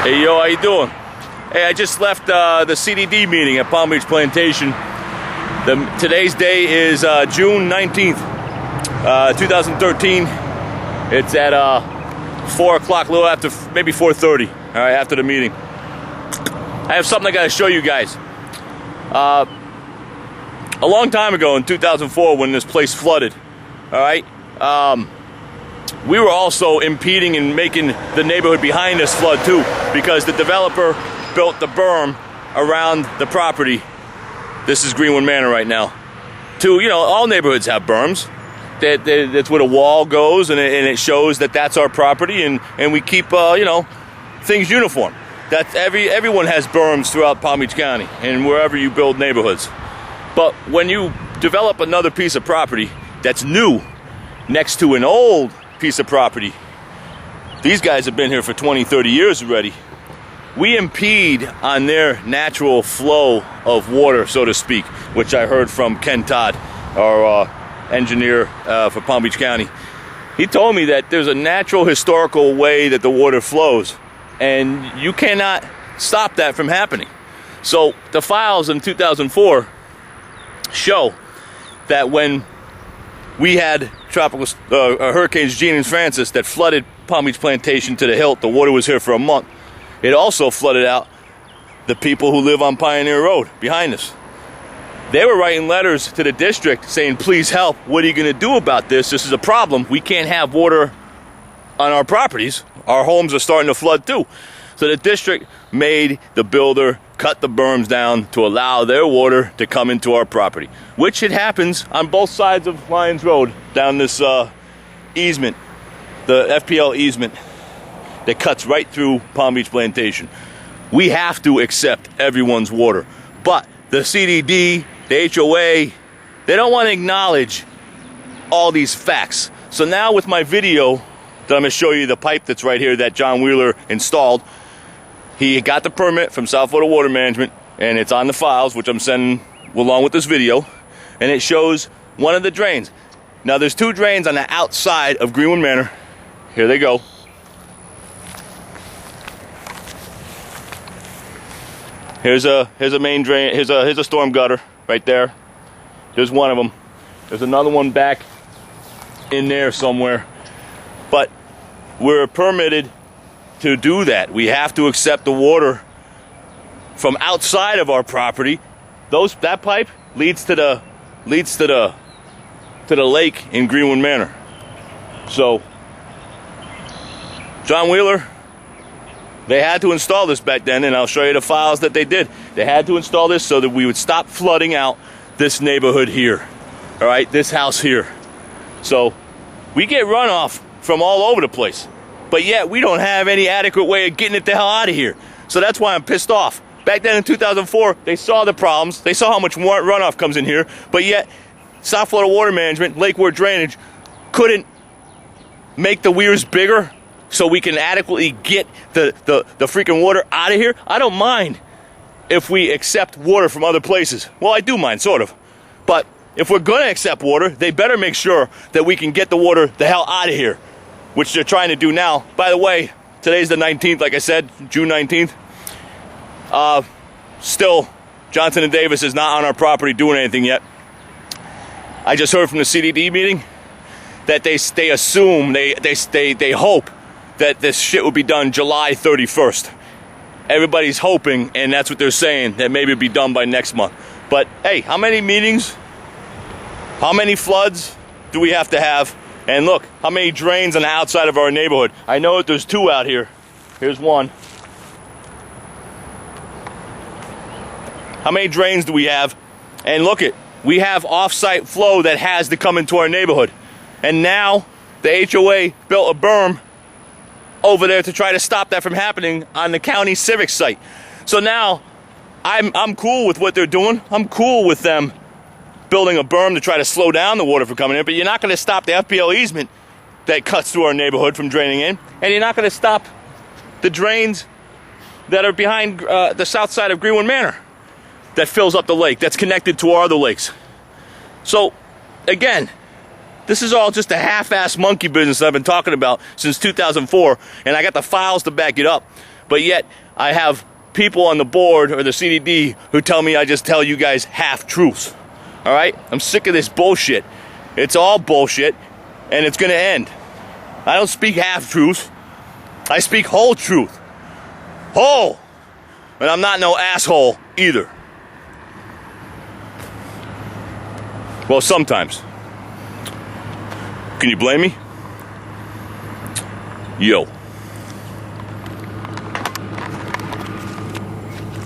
Hey, yo, how you doing? Hey, I just left the CDD meeting at Palm Beach Plantation. Today's day is June 19th, 2013. It's at 4 o'clock, a little after, maybe 4:30, all right, after the meeting. I have something I got to show you guys. A long time ago in 2004 when this place flooded, all right, we were also impeding and making the neighborhood behind us flood too, because the developer built the berm around the property. This is Greenwood Manor right now. All neighborhoods have berms. That's where the wall goes, and it shows that that's our property, and we keep things uniform. Everyone has berms throughout Palm Beach County and wherever you build neighborhoods. But when you develop another piece of property that's new next to an old piece of property, these guys have been here for 20, 30 years already, we impede on their natural flow of water, so to speak, which I heard from Ken Todd, our engineer for Palm Beach County. He told me that there's a natural historical way that the water flows, and you cannot stop that from happening. So the files in 2004 show that when we had hurricanes Gene and Francis that flooded Palm Beach Plantation to the hilt, the water was here for a month. It also flooded out the people who live on Pioneer Road behind us. They were writing letters to the district saying, please help, what are you going to do about this? This is a problem. We can't have water on our properties. Our homes are starting to flood too. So the district made the builder cut the berms down to allow their water to come into our property, which it happens on both sides of Lyons Road down this easement, the FPL easement that cuts right through Palm Beach Plantation. We have to accept everyone's water, but the CDD, the HOA, they don't want to acknowledge all these facts. So now with my video that I'm going to show you, the pipe that's right here that John Wheeler installed, he got the permit from South Florida Water Management, and it's on the files, which I'm sending along with this video, and it shows one of the drains. Now there's two drains on the outside of Greenwood Manor. Here they go. Here's a main drain. Here's a storm gutter right there. There's one of them. There's another one back in there somewhere. But we're permitted to do that. We have to accept the water from outside of our property. That pipe leads to the lake in Greenwood Manor. So John Wheeler, they had to install this back then, and I'll show you the files that they did. They had to install this so that we would stop flooding out this neighborhood here. All right, this house here. So we get runoff from all over the place, but yet we don't have any adequate way of getting it the hell out of here. So that's why I'm pissed off. Back then in 2004, they saw the problems. They saw how much runoff comes in here, but yet South Florida Water Management, Lake Worth Drainage, couldn't make the weirs bigger so we can adequately get the freaking water out of here. I don't mind if we accept water from other places. Well, I do mind, sort of. But if we're going to accept water, they better make sure that we can get the water the hell out of here, which they're trying to do now. By the way, today's the 19th, like I said, June 19th. Still, Johnson & Davis is not on our property doing anything yet. I just heard from the CDD meeting that they assume, they hope that this shit will be done July 31st. Everybody's hoping, and that's what they're saying, that maybe it'll be done by next month. But hey, how many meetings, how many floods do we have to have? And look, how many drains on the outside of our neighborhood? I know that there's two out here. Here's one. How many drains do we have? And look we have off-site flow that has to come into our neighborhood. And now the HOA built a berm over there to try to stop that from happening on the county civic site. So now I'm cool with what they're doing. I'm cool with them building a berm to try to slow down the water from coming in, but you're not going to stop the FPL easement that cuts through our neighborhood from draining in, and you're not going to stop the drains that are behind the south side of Greenwood Manor that fills up the lake, that's connected to our other lakes. So again, This is all just a half-ass monkey business I've been talking about since 2004, and I got the files to back it up. but yet I have people on the board or the CDD who tell me I just tell you guys half-truths. All right? I'm sick of this bullshit. It's all bullshit, and it's going to end. I don't speak half-truths. I speak whole truth. Whole! And I'm not no asshole either. Well, sometimes. Can you blame me? Yo.